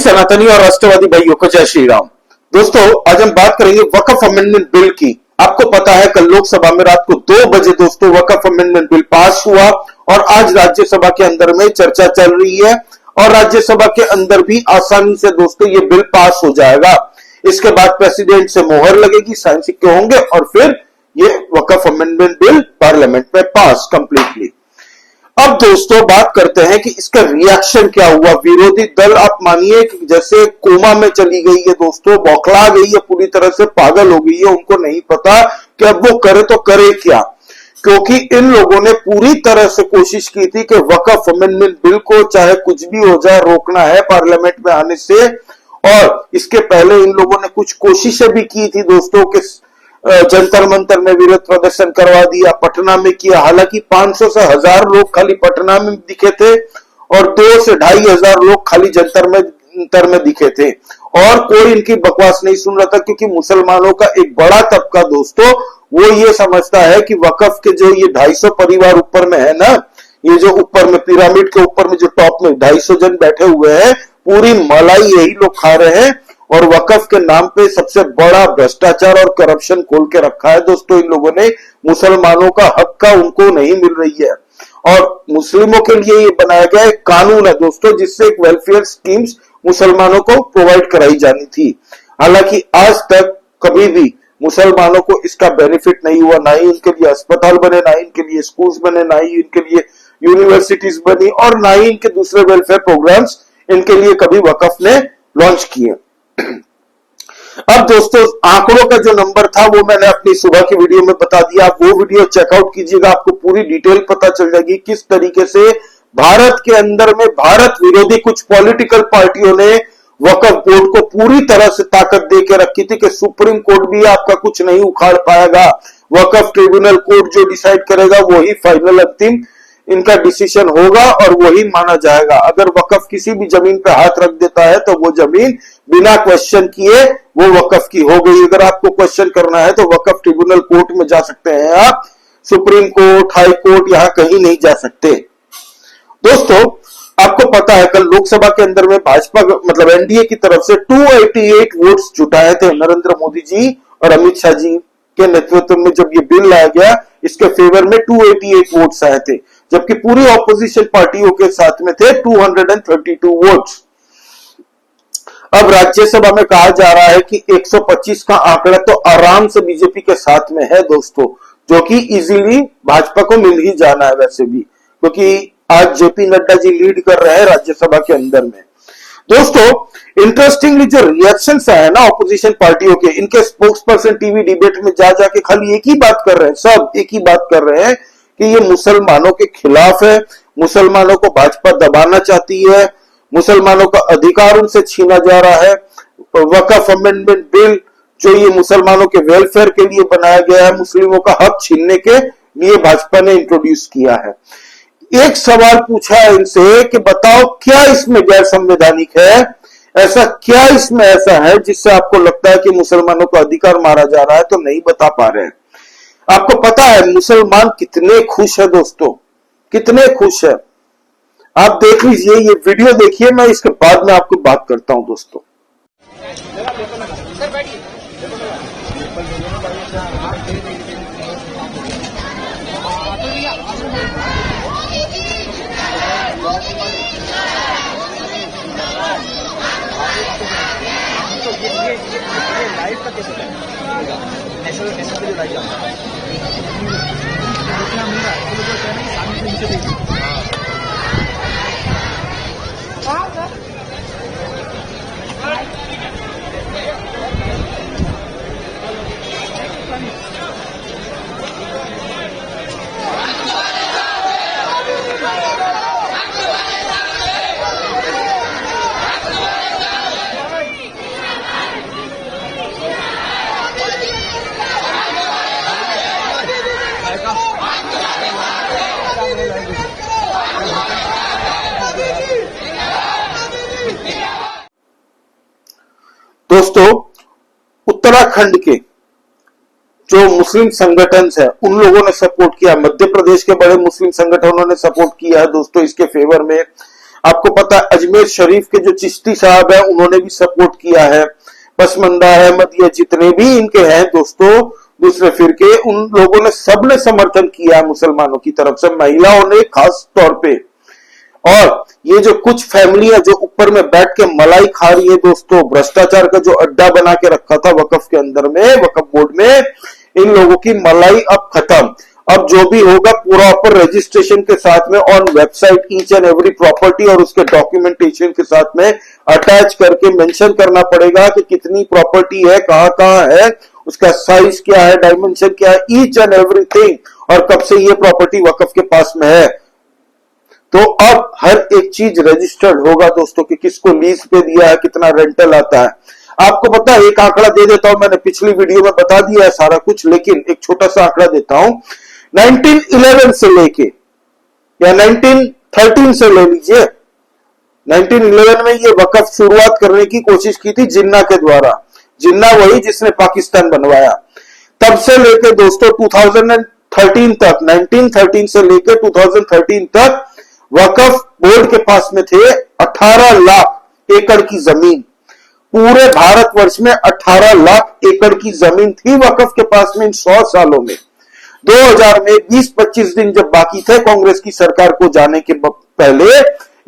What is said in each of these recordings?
सनातनी और राष्ट्रवादी भाइयों को जय श्री राम। दोस्तों, आज हम बात करेंगे वक्फ अमेंडमेंट बिल की। आपको पता है कल लोकसभा में रात को 2 बजे दोस्तों वक्फ अमेंडमेंट बिल पास हुआ और आज राज्यसभा के अंदर में चर्चा चल रही है और राज्यसभा के अंदर भी आसानी से दोस्तों ये बिल पास हो जाएगा। इसके बाद प्रेसिडेंट से मोहर लगेगी, साइन सिक्के होंगे और फिर ये वक्फ अमेंडमेंट बिल पार्लियामेंट में पास कंप्लीटली। अब दोस्तों बात करते हैं कि इसका रिएक्शन क्या हुआ। विरोधी दल आप मानिए कि जैसे कोमा में चली गई है दोस्तों, बौखला गई है, पूरी तरह से पागल हो गई है। उनको नहीं पता कि अब वो करे तो करे क्या, क्योंकि इन लोगों ने पूरी तरह से कोशिश की थी कि वक्फ अमेंडमेंट बिल को चाहे कुछ भी हो जाए रोकना है पार्लियामेंट में आने से। और इसके पहले इन लोगों ने कुछ कोशिशें भी की थी दोस्तों कि जंतर मंतर में विरोध प्रदर्शन करवा दिया, पटना में किया। हालांकि 500 से 1000 लोग खाली पटना में दिखे थे और 2 से 2500 लोग खाली जंतर में दिखे थे और कोई इनकी बकवास नहीं सुन रहा था, क्योंकि मुसलमानों का एक बड़ा तबका दोस्तों वो ये समझता है कि वक्फ के जो ये 250 परिवार ऊपर में है ना, ये जो ऊपर में पिरामिड के ऊपर में जो टॉप में 250 जन बैठे हुए हैं, पूरी मलाई यही लोग खा रहे हैं और वक्फ के नाम पे सबसे बड़ा भ्रष्टाचार और करप्शन खोल के रखा है दोस्तों इन लोगों ने। मुसलमानों का हक का उनको नहीं मिल रही है और मुस्लिमों के लिए ये बनाया गया एक कानून है दोस्तों, जिससे एक वेलफेयर स्कीम्स मुसलमानों को प्रोवाइड कराई जानी थी। हालांकि आज तक कभी भी मुसलमानों को इसका बेनिफिट नहीं हुआ, ना ही इनके लिए अस्पताल बने, ना ही इनके लिए स्कूल्स बने, ना ही इनके लिए यूनिवर्सिटीज बनी और ना ही इनके दूसरे वेलफेयर प्रोग्राम्स इनके लिए कभी वक्फ ने लॉन्च किए। अब दोस्तों आंकड़ों का जो नंबर था वो मैंने अपनी सुबह की वीडियो में बता दिया, आप वो वीडियो चेकआउट कीजिएगा, आपको पूरी डिटेल पता चल जाएगी किस तरीके से भारत के अंदर में भारत विरोधी कुछ पॉलिटिकल पार्टियों ने वक्फ बोर्ड को पूरी तरह से ताकत दे के रखी थी कि सुप्रीम कोर्ट भी आपका कुछ नहीं उखाड़ पाएगा। वक्फ ट्रिब्यूनल कोर्ट जो डिसाइड करेगा वही फाइनल अंतिम इनका डिसीजन होगा और वही माना जाएगा। अगर वक्फ किसी भी जमीन पे हाथ रख देता है तो वो जमीन बिना क्वेश्चन किए वो वक्फ की हो गई। अगर आपको क्वेश्चन करना है तो वक्फ ट्रिब्यूनल कोर्ट में जा सकते हैं आप, सुप्रीम कोर्ट, हाई कोर्ट, यहां कहीं नहीं जा सकते। दोस्तों आपको पता है कल लोकसभा के अंदर में भाजपा मतलब एनडीए की तरफ से 288 वोट्स जुटाए थे नरेंद्र मोदी जी और अमित शाह जी के नेतृत्व में। जब ये बिल लाया गया इसके फेवर में 288 वोट्स आए थे, जबकि पूरी ऑपोजिशन पार्टियों के साथ में थे 232 वोट्स। अब राज्यसभा में कहा जा रहा है कि 125 का आंकड़ा तो आराम से बीजेपी के साथ में है दोस्तों, जो कि इजीली भाजपा को मिल ही जाना है वैसे भी, क्योंकि आज जेपी नड्डा जी लीड कर रहे हैं राज्यसभा के अंदर में। दोस्तों इंटरेस्टिंगली जो रिएक्शंस आए ना ऑपोजिशन पार्टियों के, इनके स्पोक्स पर्सन टीवी डिबेट में जा जाके खाली एक ही बात कर रहे हैं, सब एक ही बात कर रहे हैं कि ये मुसलमानों के खिलाफ है, मुसलमानों को भाजपा दबाना चाहती है, मुसलमानों का अधिकार उनसे छीना जा रहा है। वक्फ अमेंडमेंट बिल जो ये मुसलमानों के वेलफेयर के लिए बनाया गया है, मुस्लिमों का हक छीनने के लिए भाजपा ने इंट्रोड्यूस किया है। एक सवाल पूछा है इनसे कि बताओ क्या इसमें गैर संवैधानिक है, ऐसा क्या इसमें ऐसा है जिससे आपको लगता है कि मुसलमानों का अधिकार मारा जा रहा है, तो नहीं बता पा रहे हैं। आपको पता है मुसलमान कितने खुश है दोस्तों, कितने खुश है। आप देख लीजिए, ये वीडियो देखिए, मैं इसके बाद में आपको बात करता हूं दोस्तों। लाइव का कैसे नेशनल पे जो लाइव आता है सामने नीचे देखिए। दोस्तों उत्तराखंड के जो मुस्लिम संगठन है उन लोगों ने सपोर्ट किया, मध्य प्रदेश के बड़े मुस्लिम संगठनों ने सपोर्ट किया है दोस्तों इसके फेवर में। आपको पता है अजमेर शरीफ के जो चिश्ती साहब है उन्होंने भी सपोर्ट किया है, पसमंदा अहमदिया जितने भी इनके हैं दोस्तों दूसरे फिरके, उन लोगों ने सबने समर्थन किया है मुसलमानों की तरफ से, महिलाओं ने खास तौर पे। और ये जो कुछ फैमिलियां जो ऊपर में बैठ के मलाई खा रही है दोस्तों, भ्रष्टाचार का जो अड्डा बना के रखा था वक्फ के अंदर में, वक्फ बोर्ड में, इन लोगों की मलाई अब खत्म। अब जो भी होगा प्रॉपर रजिस्ट्रेशन के साथ में on website each and every property और उसके डॉक्यूमेंटेशन के साथ में अटैच करके मेंशन करना पड़ेगा कि कितनी प्रॉपर्टी है, कहां है, उसका साइज क्या है, डायमेंशन क्या है, ईच एंड एवरीथिंग, और कब से ये प्रॉपर्टी वक्फ के पास में है। तो अब हर एक चीज रजिस्टर्ड होगा दोस्तों कि किसको लीज पे दिया है, कितना रेंटल आता है। आपको पता है एक आंकड़ा दे देता हूं, मैंने पिछली वीडियो में बता दिया है सारा कुछ, लेकिन एक छोटा सा आंकड़ा देता हूं। 1911 से लेके या 1913 से ले लीजिए, 1911 में ये वक्फ शुरुआत करने की कोशिश की थी जिन्ना के द्वारा, जिन्ना वही जिसने पाकिस्तान बनवाया। तब से लेके दोस्तों 2013 तक, 1913 से लेके 2013 तक वक्फ बोर्ड के पास में थे 18 लाख एकड़ की जमीन। पूरे भारतवर्ष में 18 लाख एकड़ की जमीन थी वक्फ के पास में इन 100 सालों में। 2000 में 20-25 दिन जब बाकी थे कांग्रेस की सरकार को जाने के पहले,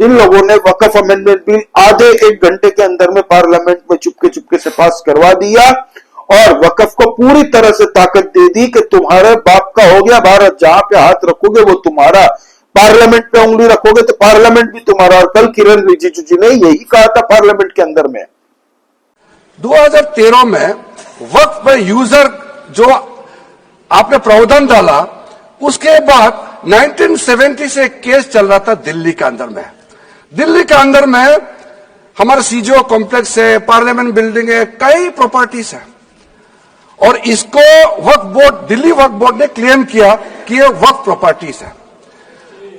इन लोगों ने वक्फ अमेंडमेंट बिल आधे 1 घंटे के अंदर में पार्लियामेंट में चुपके से पास करवा दिया और वक्फ को पूरी तरह से ताकत दे दी कि तुम्हारे बाप का हो गया भारत, जहां पे हाथ रखोगे वो तुम्हारा, पार्लियामेंट पे उंगली रखोगे तो पार्लियामेंट भी तुम्हारा। और कल किरण रिजिजू जी ने यही कहा था पार्लियामेंट के अंदर में। 2013 में वक्फ पे यूजर जो आपने प्रावधान डाला, उसके बाद 1970 से एक केस चल रहा था दिल्ली के अंदर में। दिल्ली के अंदर में हमारे सीजीओ कॉम्प्लेक्स है, पार्लियामेंट बिल्डिंग है, कई प्रॉपर्टीज है, और इसको वक्फ बोर्ड, दिल्ली वक्फ बोर्ड ने क्लेम किया कि ये वक्फ प्रॉपर्टीज है।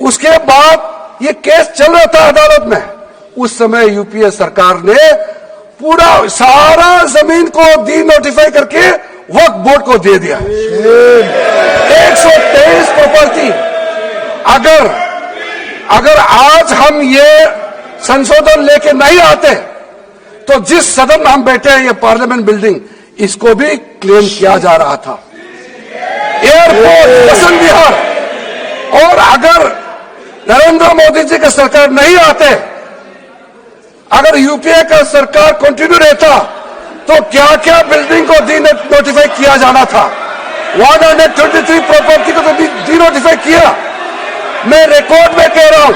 उसके बाद ये केस चल रहा था अदालत में। उस समय यूपीए सरकार ने पूरा सारा जमीन को डी नोटिफाई करके वक्फ बोर्ड को दे दिया। 123 प्रॉपर्टी। अगर आज हम ये संशोधन लेके नहीं आते तो जिस सदन में हम बैठे हैं, ये पार्लियामेंट बिल्डिंग, इसको भी क्लेम किया जा रहा था। एयरपोर्ट बसंत विहार, और अगर नरेंद्र मोदी जी की सरकार नहीं आते, अगर यूपीए का सरकार कंटिन्यू रहता, तो क्या क्या बिल्डिंग को डी नोटिफाई किया जाना था। 123 प्रॉपर्टी को तो डी नोटिफाई किया। मैं रिकॉर्ड में कह रहा हूं,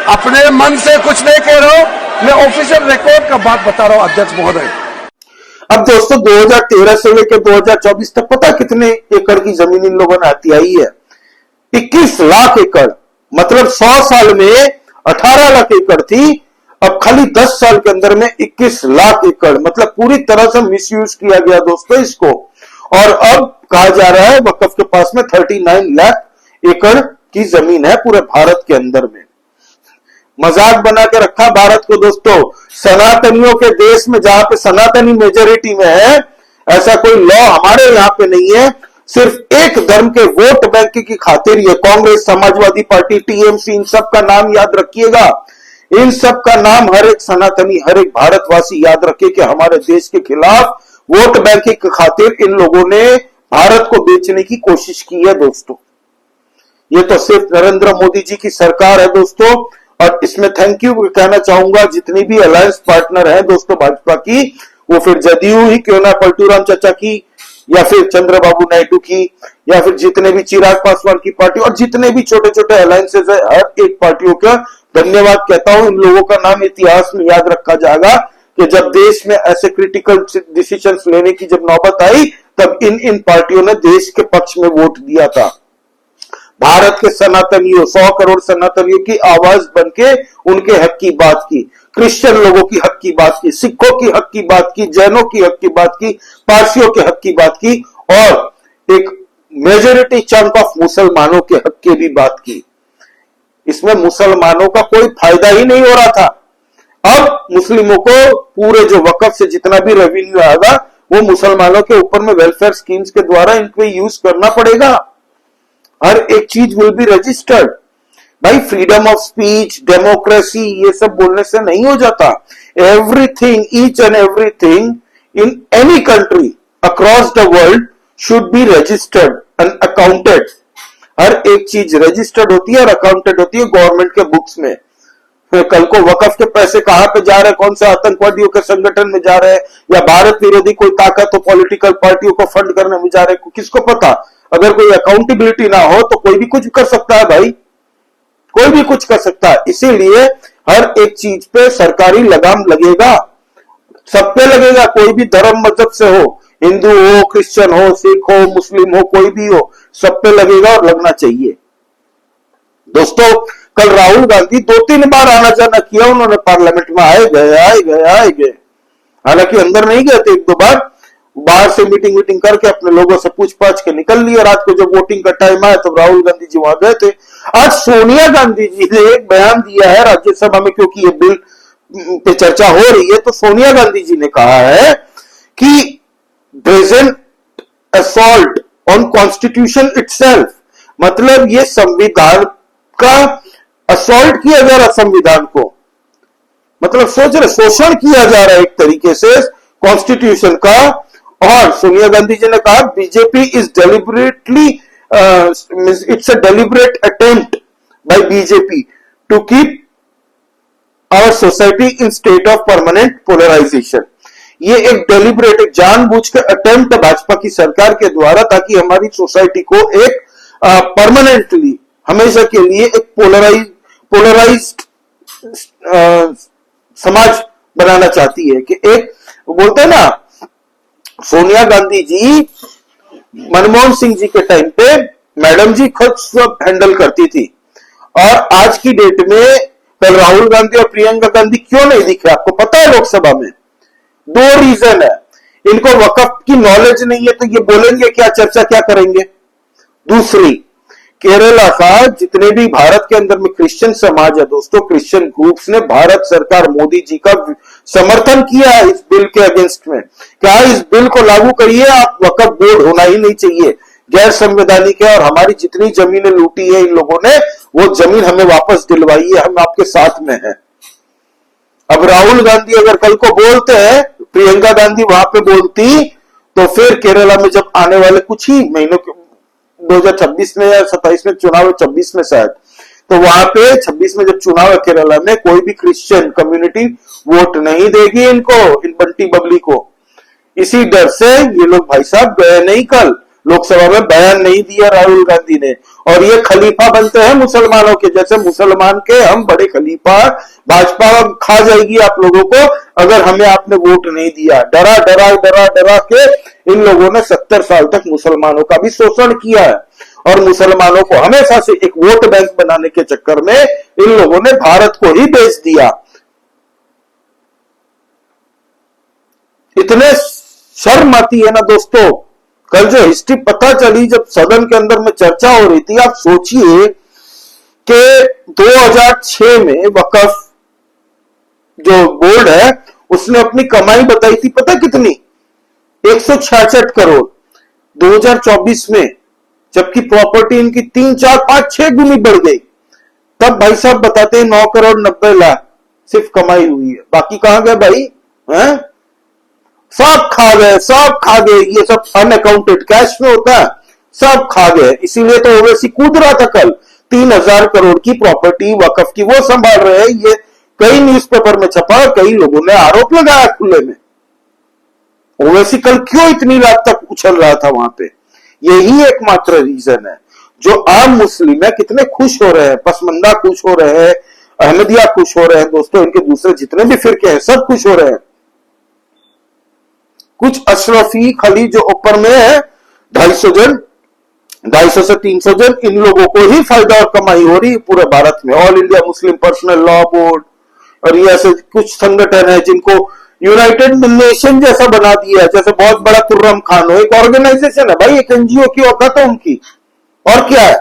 अपने मन से कुछ नहीं कह रहा हूं, मैं ऑफिशियल रिकॉर्ड का बात बता रहा हूं अध्यक्ष महोदय। अब दोस्तों 2013 से लेकर 2024 तक पता कितने एकड़ की जमीन इन लोगों ने हथियाई है? 21 लाख एकड़। मतलब 100 साल में 18 लाख एकड़ थी, अब खाली 10 साल के अंदर में 21 लाख एकड़। मतलब पूरी तरह से मिसयूज किया गया दोस्तों इसको। और अब कहा जा रहा है वक्फ के पास में 39 लाख एकड़ की जमीन है पूरे भारत के अंदर में। मजाक बना के रखा भारत को दोस्तों। सनातनियों के देश में, जहां पे सनातनी मेजोरिटी में है, ऐसा कोई लॉ हमारे यहां पे नहीं है। सिर्फ एक धर्म के वोट बैंक की खातिर ये कांग्रेस, समाजवादी पार्टी, टीएमसी, इन सब का नाम याद रखिएगा। इन सब का नाम हर एक सनातनी, हर एक भारतवासी याद रखे कि हमारे देश के खिलाफ वोट बैंक की खातिर इन लोगों ने भारत को बेचने की कोशिश की है दोस्तों। ये तो सिर्फ नरेंद्र मोदी जी की सरकार है दोस्तों। और इसमें थैंक यू कहना चाहूंगा जितनी भी अलायंस पार्टनर हैं दोस्तों भाजपा की, वो फिर जदयू ही क्यों ना, पलटूराम चाचा की, या फिर चंद्रबाबू नायडू की, या फिर जितने भी चिराग पासवान की पार्टी, और जितने भी छोटे छोटे अलायंसेज है, हर एक पार्टियों का धन्यवाद कहता हूं। इन लोगों का नाम इतिहास में याद रखा जाएगा कि जब देश में ऐसे क्रिटिकल डिसीजंस लेने की जब नौबत आई, तब इन पार्टियों ने देश के पक्ष में वोट दिया था। भारत के सनातनियों, 100 करोड़ सनातनियों की आवाज बनके उनके हक की बात की, क्रिश्चियन लोगों की हक की बात की, सिखों की हक की बात की, जैनों की हक की बात की, पारसियों के हक की बात की, और एक मेजोरिटी चंक ऑफ मुसलमानों के हक की भी बात की। इसमें मुसलमानों का कोई फायदा ही नहीं हो रहा था। अब मुस्लिमों को पूरे जो वक्फ से जितना भी रेवेन्यू आएगा वो मुसलमानों के ऊपर में वेलफेयर स्कीम्स के द्वारा इनको यूज करना पड़ेगा। हर एक चीज विल बी रजिस्टर्ड। भाई फ्रीडम ऑफ स्पीच, डेमोक्रेसी, ये सब बोलने से नहीं हो जाता। Everything, each and everything in any country across the world should be registered and accounted. हर एक चीज रजिस्टर्ड होती है और अकाउंटेड होती है गवर्नमेंट के बुक्स में। कल को वकफ के पैसे कहां पे जा रहे हैं, कौन से आतंकवादियों के संगठन में जा रहे हैं, या भारत विरोधी कोई ताकत हो पॉलिटिकल पार्टियों को फंड करने में जा रहे हैं, किसको पता। अगर कोई अकाउंटेबिलिटी ना हो तो कोई भी कुछ कर सकता है भाई, कोई भी कुछ कर सकता है। इसीलिए हर एक चीज पे सरकारी लगाम लगेगा, सब पे लगेगा, कोई भी धर्म मजहब से हो, हिंदू हो, क्रिश्चियन हो, सिख हो, मुस्लिम हो, कोई भी हो, सब पे लगेगा और लगना चाहिए। दोस्तों कल राहुल गांधी 2-3 बार आना जाना किया उन्होंने पार्लियामेंट में, आए गए। हालांकि अंदर नहीं गए थे, 1-2 बार बाहर से मीटिंग करके अपने लोगों से पूछ पाछ के निकल लिए। रात को जब वोटिंग का टाइम आया तो राहुल गांधी जी वहां गए थे। आज सोनिया गांधी जी ने एक बयान दिया है राज्यसभा में, क्योंकि ये बिल पे चर्चा हो रही है, तो सोनिया गांधी जी ने कहा है कि present assault on constitution itself, मतलब ये संविधान का असॉल्ट किया जा रहा, संविधान को मतलब सोच रहे शोषण किया जा रहा है एक तरीके से कॉन्स्टिट्यूशन का। और सोनिया गांधी जी ने कहा BJP is deliberately, it's a deliberate attempt by BJP to keep our society in state of permanent polarisation. ये एक डेलिबरेट, एक जानबूझ के अटेम्प्ट है भाजपा की सरकार के द्वारा, ताकि हमारी सोसाइटी को एक परमानेंटली, हमेशा के लिए एक पोलराइज्ड समाज बनाना चाहती है। कि एक बोलते हैं ना, सोनिया गांधी जी मनमोहन सिंह जी के टाइम पे मैडम जी खुद सब हैंडल करती थी, और आज की डेट में कल राहुल गांधी और प्रियंका गांधी क्यों नहीं दिखे आपको पता है लोकसभा में? 2 रीजन है। इनको वकफ की नॉलेज नहीं है तो ये बोलेंगे क्या, चर्चा क्या करेंगे। दूसरी, केरला का जितने भी भारत के अंदर में क्रिश्चियन समाज है दोस्तों, क्रिश्चियन ग्रुप्स ने भारत सरकार मोदी जी का समर्थन किया है इस बिल के अगेंस्ट में। क्या इस बिल को लागू करिए, आप वक्फ बोर्ड होना ही नहीं चाहिए, गैर संवैधानिक है, और हमारी जितनी जमीनें लूटी है इन लोगों ने वो जमीन हमें वापस दिलवाई है, हम आपके साथ में हैं। अब राहुल गांधी अगर कल को बोलते हैं, प्रियंका गांधी वहां पे बोलती, तो फिर केरला में जब आने वाले कुछ ही महीनों 2026 में या 27 में चुनाव है, 26 में शायद, तो वहां पे 26 में जब चुनाव है केरला में, कोई भी क्रिश्चियन कम्युनिटी वोट नहीं देगी इनको, इन बंटी बबली को। इसी डर से ये लोग भाई साहब गए नहीं, कल लोकसभा में बयान नहीं दिया राहुल गांधी ने। और ये खलीफा बनते हैं मुसलमानों के, जैसे मुसलमान के हम बड़े खलीफा, भाजपा खा जाएगी आप लोगों को अगर हमें आपने वोट नहीं दिया। डरा के इन लोगों ने 70 साल तक मुसलमानों का भी शोषण किया है, और मुसलमानों को हमेशा से एक वोट बैंक बनाने के चक्कर में इन लोगों ने भारत को ही बेच दिया। इतने शर्म आती है ना दोस्तों। कल जो हिस्ट्री पता चली जब सदन के अंदर में चर्चा हो रही थी, आप सोचिए कि 2006 में वकफ जो बोर्ड है उसने अपनी कमाई बताई थी, पता कितनी? 166 करोड़। 2024 में जबकि प्रॉपर्टी इनकी 3, 4, 5, 6 गुनी बढ़ गई, तब भाई साहब बताते हैं 9 करोड़ 90 लाख सिर्फ कमाई हुई है। बाकी कहां गए भाई? हैं? सब खा गए। ये सब अनअकाउंटेड कैश में होता है, सब खा गए। इसीलिए तो ओवैसी कूद रहा था कल, 3000 करोड़ की प्रॉपर्टी वकफ की वो संभाल रहे हैं। ये कई न्यूज़पेपर में छपा, कई लोगों ने आरोप लगाया खुले में। ओवैसी कल क्यों इतनी रात तक उछल रहा था वहां पे? यही एकमात्र रीजन है। जो आम मुस्लिम है कितने खुश हो रहे हैं, पसमंदा खुश हो रहे हैं, अहमदिया खुश हो रहे हैं दोस्तों, इनके दूसरे जितने भी फिरके हैं सब खुश हो रहे हैं। कुछ अशरफी खली जो ऊपर में है 250 से 300 जन, इन लोगों को ही फायदा और कमाई हो रही है पूरे भारत में। All India Muslim personal law board और ये ऐसे कुछ संगठन है जिनको यूनाइटेड नेशन जैसा बना दिया है, जैसे बहुत बड़ा खुर्रम खान हो, एक ऑर्गेनाइजेशन है भाई, एक एनजीओ की औकात है उनकी। और क्या है,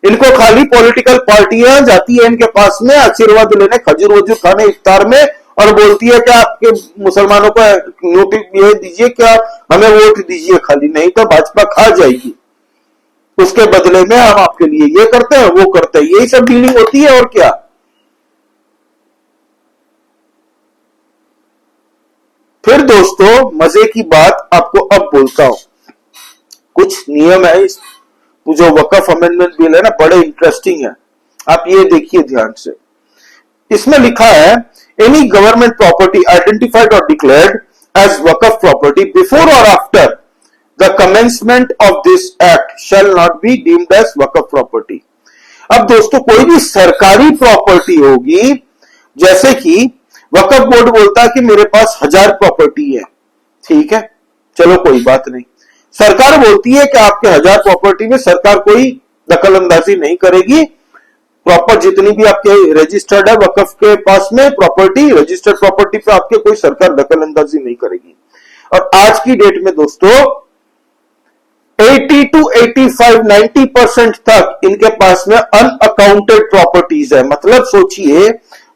इनको खाली पॉलिटिकल पार्टियां जाती है इनके पास में आशीर्वाद लेने, खजूर वजूर खाने इफ्तार में, और बोलती है कि आपके मुसलमानों को नोटिस ये दीजिए, क्या हमें वोट दीजिए खाली, नहीं तो भाजपा खा जाएगी। उसके बदले में हम आपके लिए ये करते हैं, वो करते हैं, यही सब डीलिंग होती है और क्या। फिर दोस्तों मजे की बात आपको अब बोलता हूं, कुछ नियम है इस जो वकफ अमेंडमेंट बिल है ना, बड़े इंटरेस्टिंग है, आप ये देखिए ध्यान से। इसमें लिखा है एनी गवर्नमेंट प्रॉपर्टी आइडेंटिफाइड और declared as waqf property before और after the commencement of this act shall not be deemed as waqf property. अब दोस्तों कोई भी सरकारी प्रॉपर्टी होगी, जैसे कि वकफ बोर्ड बोलता है कि मेरे पास 1000 प्रॉपर्टी है, ठीक है, चलो कोई बात नहीं, सरकार बोलती है कि आपके 1000 प्रॉपर्टी में सरकार कोई दखल अंदाजी नहीं करेगी, प्रॉपर जितनी भी आपके रजिस्टर्ड है वकफ के पास में प्रॉपर्टी, रजिस्टर्ड प्रॉपर्टी पे आपके कोई सरकार दखल अंदाजी नहीं करेगी। और आज की डेट में दोस्तों 80 to 85, 90% तक इनके पास में अनअकाउंटेड प्रॉपर्टीज है। मतलब सोचिए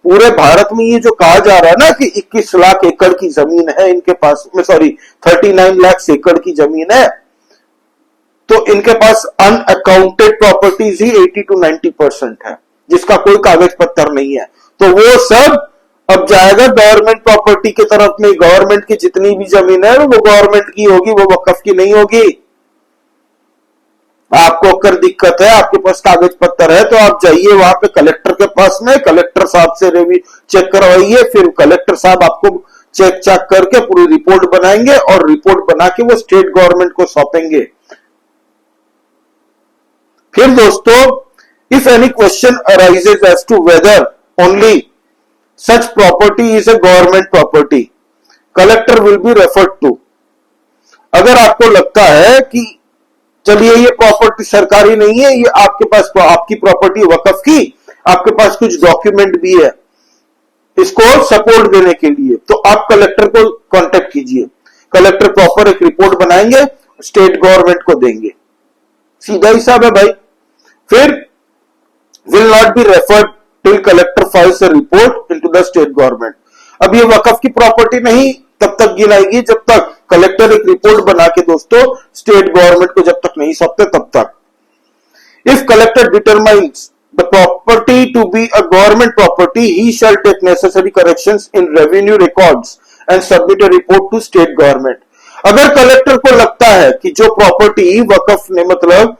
पूरे भारत में ये जो कहा जा रहा है ना कि 21 लाख एकड़ की जमीन है इनके पास में, सॉरी 39 लाख एकड़ की जमीन है, तो इनके पास अनअकाउंटेड प्रॉपर्टीज ही 80 to 90% है, जिसका कोई कागज पत्तर नहीं है। तो वो सब अब जाएगा गवर्नमेंट प्रॉपर्टी की तरफ में। गवर्नमेंट की जितनी भी जमीन है वो गवर्नमेंट की होगी, वो वकफ की नहीं होगी। आपको अगर दिक्कत है, आपके पास कागज पत्तर है, तो आप जाइए वहां पे कलेक्टर के पास में, कलेक्टर साहब से रिव्यू चेक करवाइए, फिर कलेक्टर साहब आपको चेक चेक करके पूरी रिपोर्ट बनाएंगे और रिपोर्ट बना के वो स्टेट गवर्नमेंट को सौंपेंगे। फिर दोस्तों if any question arises as to whether only such property is a government property, collector will be referred to. अगर आपको लगता है कि चलिए ये प्रॉपर्टी सरकारी नहीं है, ये आपके पास आपकी प्रॉपर्टी वकफ की, आपके पास कुछ डॉक्यूमेंट भी है इसको सपोर्ट देने के लिए, तो आप कलेक्टर को कांटेक्ट कीजिए। कलेक्टर प्रॉपर एक रिपोर्ट बनाएंगे, स्टेट गवर्नमेंट को देंगे, सीधा हिसाब है भाई। फिर will not be referred till collector files a report into the state government. अब ये वकफ की प्रॉपर्टी नहीं तब तक गिनाएगी जब तक कलेक्टर एक रिपोर्ट बना के दोस्तों स्टेट गवर्नमेंट को जब तक नहीं सौंपते तब तक। If collector determines the property to be a government property, he shall take necessary corrections in revenue records and submit a report to state government. अगर कलेक्टर को लगता है कि जो प्रॉपर्टी वकफ ने मतलब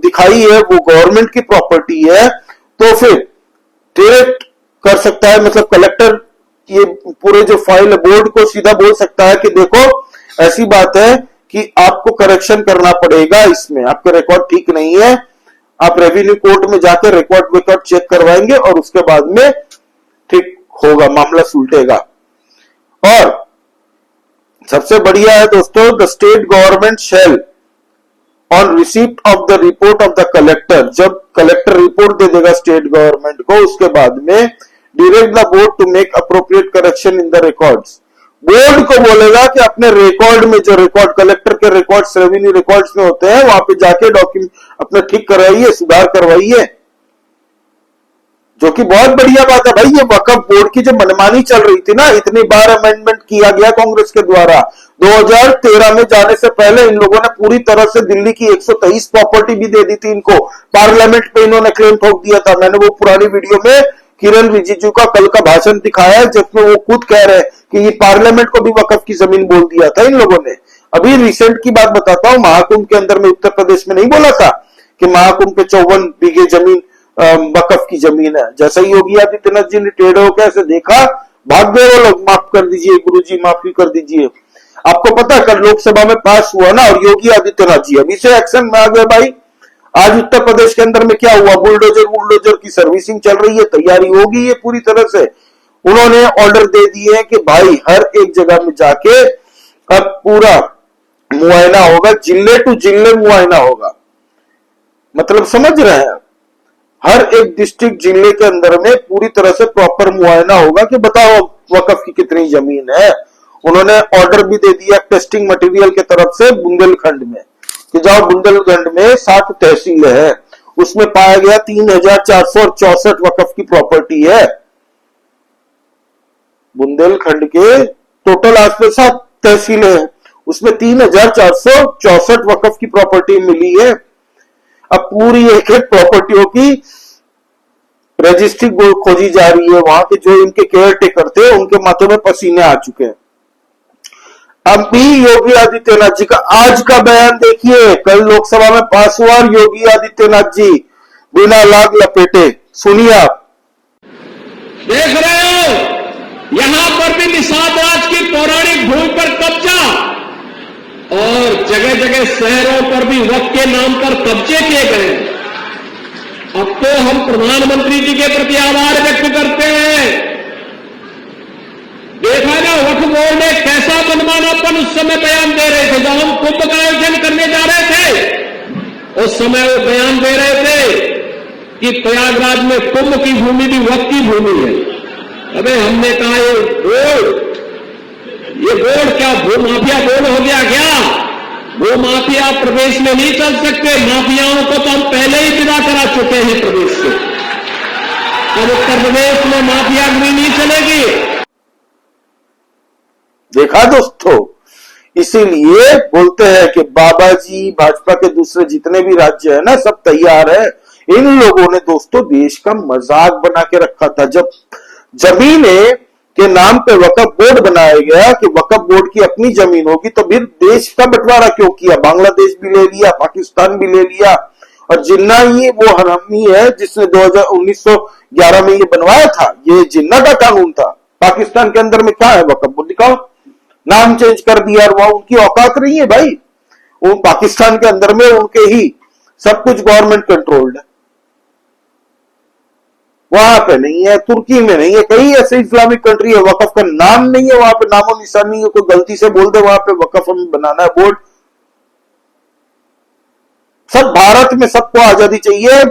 दिखाई है वो गवर्नमेंट की प्रॉपर्टी है, तो फिर डायरेक्ट कर सकता है, मतलब कलेक्टर ये पूरे जो फाइल बोर्ड को सीधा बोल सकता है कि देखो ऐसी बात है कि आपको करेक्शन करना पड़ेगा, इसमें आपके रिकॉर्ड ठीक नहीं है, आप रेवेन्यू कोर्ट में जाकर रिकॉर्ड चेक करवाएंगे और उसके बाद में ठीक होगा, मामला सुलटेगा। और सबसे बढ़िया है दोस्तों, the state government shall on receipt of the report of the collector, जब कलेक्टर रिपोर्ट दे देगा स्टेट गवर्नमेंट को, उसके बाद में direct the board to make appropriate correction in the records. Board को बोलेगा कि अपने रिकॉर्ड में जो रिकॉर्ड कलेक्टर के रिकॉर्ड्स रेवेन्यू रिकॉर्ड्स में होते हैं वहां पे जाके डॉक्यूमेंट अपने ठीक करवाइए, सुधार करवाइए, जो कि बहुत बढ़िया बात है भाई। ये वकफ बोर्ड की जो मनमानी चल रही थी ना, इतनी बार अमेंडमेंट किया गया कांग्रेस के द्वारा, 2013 में जाने से पहले इन लोगों ने पूरी तरह से दिल्ली की 123 प्रॉपर्टी भी दे दी थी इनको, पार्लियामेंट पे इन्होंने क्लेम ठोक दिया था। मैंने वो पुरानी वीडियो में किरण रिजिजू का कल का भाषण दिखाया है जिसमें वो खुद कह रहे हैं कि ये पार्लियामेंट को भी वकफ की जमीन बोल दिया था इन लोगों ने। अभी रिसेंट की बात बताता हूं, महाकुंभ के अंदर में उत्तर प्रदेश में नहीं बोला था कि महाकुंभ पे 54 बीघे जमीन वकफ की जमीन है। जैसा ही योगी आदित्यनाथ जी ने टेढ़े होकर ऐसे देखा, भाग गए वो लोग, माफ कर दीजिए गुरुजी, माफी कर दीजिए। आपको पता है कल लोकसभा में पास हुआ ना, और योगी आदित्यनाथ जी अभी से एक्शन में आ गए भाई। आज उत्तर प्रदेश के अंदर में क्या हुआ, बुलडोजर की सर्विसिंग चल रही है, तैयारी होगी ये पूरी तरह से। उन्होंने ऑर्डर दे दिए कि भाई हर एक जगह में जाके अब पूरा मुआयना होगा, जिले टू जिले मुआयना होगा। मतलब समझ रहे हैं, हर एक डिस्ट्रिक्ट जिले के अंदर में पूरी तरह से प्रॉपर मुआयना होगा कि बताओ वकफ की कितनी जमीन है। उन्होंने ऑर्डर भी दे दिया टेस्टिंग मटेरियल की तरफ से बुंदेलखंड में कि जाओ बुंदेलखंड में 7 तहसीलें हैं, उसमें पाया गया 3464 वकफ की प्रॉपर्टी है। बुंदेलखंड के टोटल आसपास 7 तहसीलें हैं, उसमें 3464 वकफ की प्रॉपर्टी मिली है। अब पूरी एक एक प्रॉपर्टियों की रजिस्ट्री खोजी जा रही है। वहां के जो इनके केयर टेकर थे उनके माथे में पसीने आ चुके हैं। अब भी योगी आदित्यनाथ जी का आज का बयान देखिए, कल लोकसभा में पास हुआ और योगी आदित्यनाथ जी बिना लाग लपेटे, सुनिए आप। देख रहे हो, यहां पर भी निषाद राज की पौराणिक भूमि पर कब्जा और जगह जगह शहरों पर भी वक्फ के नाम पर कब्जे किए गए। अब तो हम प्रधानमंत्री जी के प्रति आभार व्यक्त करते हैं। देखा ना, वक्फ बोर्ड ने कैसा मनमानापन उस समय बयान दे रहे थे। जब हम कुंभ का आयोजन करने जा रहे थे उस समय वो बयान दे रहे थे कि प्रयागराज में कुंभ की भूमि भी वक्फ की भूमि है। अबे हमने कहा ये बोर्ड क्या भूमाफिया बोर्ड हो गया क्या? भूमाफिया प्रदेश में नहीं चल सकते। माफियाओं को तो हम पहले ही विदा करा चुके हैं प्रदेश से। अब उत्तर प्रदेश में माफियागिरी नहीं चलेगी। देखा दोस्तों, इसीलिए बोलते हैं कि बाबा जी, भाजपा के दूसरे जितने भी राज्य है ना, सब तैयार है। इन लोगों ने दोस्तों देश का मजाक बना के रखा था। जब जमीनें के नाम पे वक्फ बोर्ड बनाया गया कि वक्फ बोर्ड की अपनी जमीन होगी, तो फिर देश का बंटवारा क्यों किया? बांग्लादेश भी ले लिया, पाकिस्तान भी ले लिया। और जिन्ना ही वो हरामी है जिसने 1911 में ये बनवाया था। ये जिन्ना का कानून था। पाकिस्तान के अंदर में क्या है वक्फ बोर्ड? दिखाओ, नाम चेंज कर दिया। और वहां उनकी औकात नहीं है भाई। वो पाकिस्तान के अंदर में उनके ही सब कुछ गवर्नमेंट कंट्रोल्ड है। वहां पे नहीं है, तुर्की में नहीं है, कई ऐसे इस्लामिक कंट्री है वक्फ का नाम नहीं है, वहां पे नामो निशान नहीं है। कोई गलती से बोल दे वहां पे वक्फ में बनाना है बोर्ड। सब भारत में सबको आजादी चाहिए।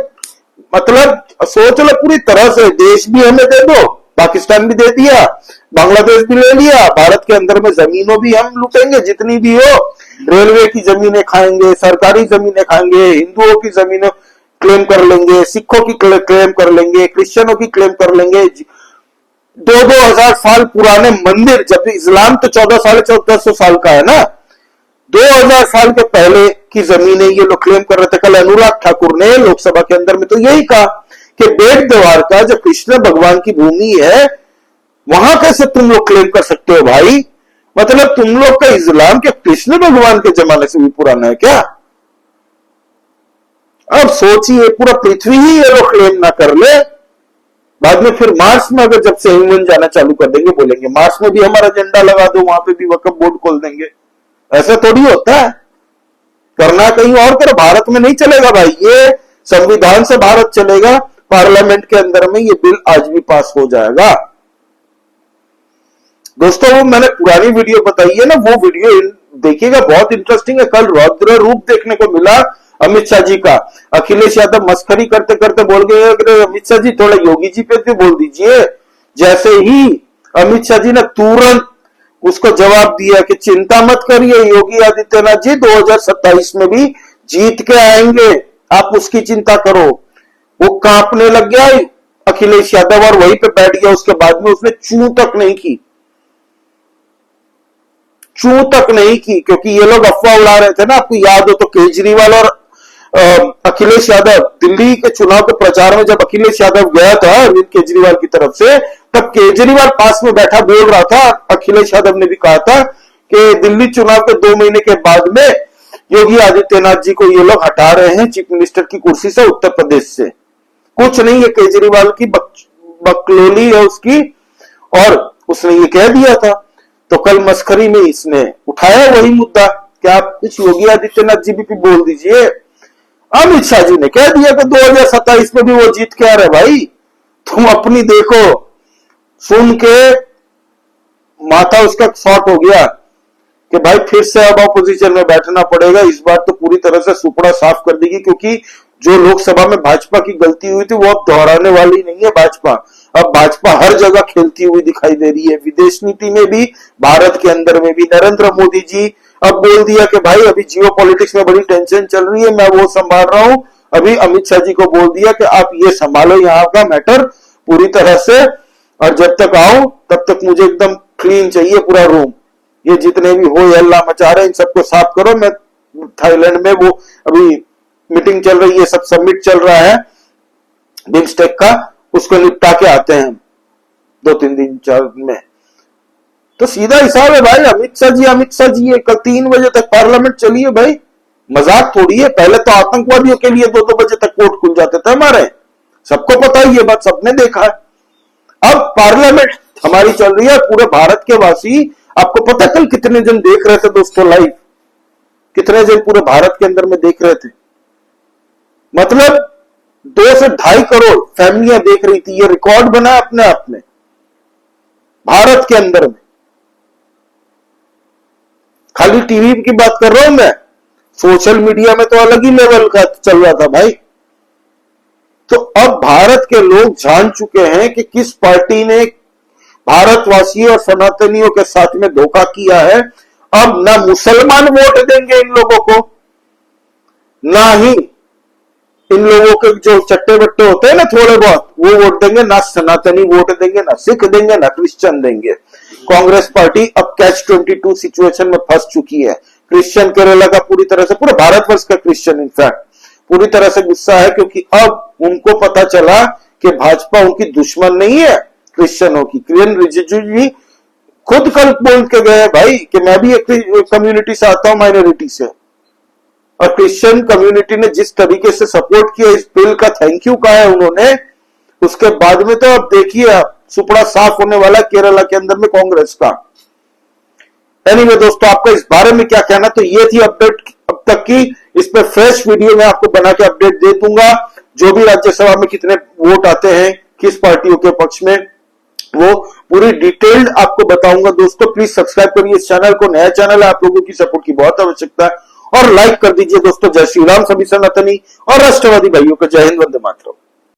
मतलब सोच लो पूरी तरह से, देश भी हमें दे दो, पाकिस्तान भी दे दिया, बांग्लादेश भी ले लिया, भारत के अंदर में जमीनों भी हम लूटेंगे जितनी भी हो। रेलवे की जमीनें खाएंगे, सरकारी जमीनें खाएंगे, हिंदुओं की जमीनें क्लेम कर लेंगे, सिखों की क्लेम कर लेंगे, क्रिश्चियनों की क्लेम कर लेंगे। 2,000 साल पुराने मंदिर, जब इस्लाम तो 1400 साल का है ना, 2000 साल के पहले की जमीनें ये लोग क्लेम कर रहे थे। कल अनुराग ठाकुर ने लोकसभा के अंदर में तो यही कहा कि बेट द्वार का जो कृष्ण भगवान की भूमि है, वहां कैसे तुम लोग क्लेम कर सकते हो भाई? मतलब तुम लोग का इस्लाम के कृष्ण भगवान के जमाने से भी पुराना है क्या? अब सोचिए, पूरा पृथ्वी ही ये लोग क्लेम ना कर ले, बाद में फिर मार्स में अगर जब से ह्यूमन जाना चालू कर देंगे, बोलेंगे मार्स में भी हमारा झंडा लगा दो, वहां पे भी वक्फ बोर्ड खोल देंगे। ऐसा थोड़ी होता है। करना कहीं और करो, भारत में नहीं चलेगा भाई। ये संविधान से भारत चलेगा, पार्लियामेंट के अंदर में ये बिल आज भी पास हो जाएगा। दोस्तों वो मैंने पुरानी वीडियो बताई है ना, वो वीडियो देखिएगा, बहुत इंटरेस्टिंग है। कल रौद्र रूप देखने को मिला अमित शाह जी का। अखिलेश यादव मस्करी करते करते बोल गए कि अमित शाह जी थोड़ा योगी जी पे भी बोल दीजिए। जैसे ही अमित शाह जी ने तुरंत उसको जवाब दिया कि चिंता मत करिए योगी आदित्यनाथ जी, 2027 में भी जीत के आएंगे, आप उसकी चिंता करो। वो कांपने लग गया अखिलेश यादव और वहीं पे बैठ गया। उसके बाद में उसने चू तक नहीं की, क्योंकि ये लोग अफवाह उड़ा रहे थे ना। आपको याद हो तो केजरीवाल और अखिलेश यादव दिल्ली के चुनाव के प्रचार में, जब अखिलेश यादव गया था अरविंद केजरीवाल की तरफ से, तब केजरीवाल पास में बैठा बोल रहा था। अखिलेश यादव ने भी कहा था कि दिल्ली चुनाव के 2 महीने के बाद में योगी आदित्यनाथ जी को ये लोग हटा रहे हैं चीफ मिनिस्टर की कुर्सी से उत्तर प्रदेश से। कुछ नहीं, ये केजरीवाल की बकलोली है उसकी, और उसने ये कह दिया था। तो कल मस्करी में इसने उठाया वही मुद्दा कि आप कुछ योगी आदित्यनाथ जी भी बोल दीजिए। अमित शाह जी ने कह दिया कि 2027 में भी वो जीत के आ रहे। भाई तुम अपनी देखो, सुन के माथा उसका शॉर्ट हो गया कि भाई फिर से अब ऑपोजिशन में बैठना पड़ेगा। इस बार तो पूरी तरह से सुपड़ा साफ कर देगी, क्योंकि जो लोकसभा में भाजपा की गलती हुई थी वो अब दोहराने वाली नहीं है भाजपा। अब भाजपा हर जगह खेलती हुई दिखाई दे रही है, विदेश नीति में भी, भारत के अंदर में भी। नरेंद्र मोदी जी अब बोल दिया कि भाई अभी जियो पॉलिटिक्स में बड़ी टेंशन चल रही है, मैं वो संभाल रहा हूं। अभी अमित शाह जी को बोल दिया कि आप ये संभालो यहाँ का मैटर पूरी तरह से, और जब तक आऊं तब तक मुझे एकदम क्लीन चाहिए पूरा रूम। ये जितने भी हो हल्ला मचा रहे हैं इन सबको साफ करो। मैं थाईलैंड में वो अभी मीटिंग चल रही है, सब समिट चल रहा है बिम्स्टेक का, उसको निपटा के आते हैं 2-3 दिन 4 दिन में। तो सीधा हिसाब है भाई, अमित शाह जी है, कल 3 बजे तक पार्लियामेंट चली है भाई, मजाक थोड़ी है। पहले तो आतंकवादियों के लिए 2-2 बजे तक कोर्ट खुल जाते थे हमारे, सबको पता ही ये बात, सबने देखा है। अब पार्लियामेंट हमारी चल रही है, पूरे भारत के वासी, आपको पता कल कितने जन देख रहे थे दोस्तों लाइव, कितने जन पूरे भारत के अंदर में देख रहे थे, मतलब 2 से 2.5 करोड़ फैमिलियां देख रही थी। ये रिकॉर्ड बना अपने आप में भारत के अंदर में। खाली टीवी की बात कर रहा हूं मैं, सोशल मीडिया में तो अलग ही लेवल का चल रहा था भाई। तो अब भारत के लोग जान चुके हैं कि किस पार्टी ने भारतवासियों और सनातनियों के साथ में धोखा किया है। अब ना मुसलमान वोट देंगे इन लोगों को, ना ही इन लोगों के जो चट्टे बट्टे होते हैं ना थोड़े बहुत, वो वोट देंगे, ना सनातनी वोट देंगे, ना सिख देंगे, ना क्रिश्चियन देंगे। कांग्रेस पार्टी अब कैच 22 सिचुएशन में फंस चुकी है। क्रिश्चियन केरला का पूरी तरह से, पूरे भारतवर्ष का क्रिश्चियन इनफैक्ट पूरी तरह से गुस्सा है, क्योंकि अब उनको पता चला कि भाजपा उनकी दुश्मन नहीं है क्रिश्चियनों की। किरेन रिजिजू जी खुद कल बोल के गए भाई कि मैं भी एक कम्युनिटी से आता हूं, माइनॉरिटी से, और क्रिश्चियन कम्युनिटी ने जिस तरीके से सपोर्ट किया इस बिल का, थैंक यू कहा है उन्होंने। उसके बाद में तो अब देखिए सुपड़ा साफ होने वाला केरला के अंदर में कांग्रेस का। एनीवे दोस्तों, आपका इस बारे में क्या कहना, तो ये थी अपडेट अब तक की। इस पर फ्रेश वीडियो में आपको बना के अपडेट दे दूंगा, जो भी राज्यसभा में कितने वोट आते हैं किस पार्टियों के पक्ष में, वो पूरी डिटेल्ड आपको बताऊंगा। दोस्तों प्लीज सब्सक्राइब करिए इस चैनल को, नया चैनल है, आप लोगों की सपोर्ट की बहुत आवश्यकता है, और लाइक कर दीजिए दोस्तों। जय श्री राम, सभी सनातनी और राष्ट्रवादी भाइयों को जय हिंद, वंदे मातरम।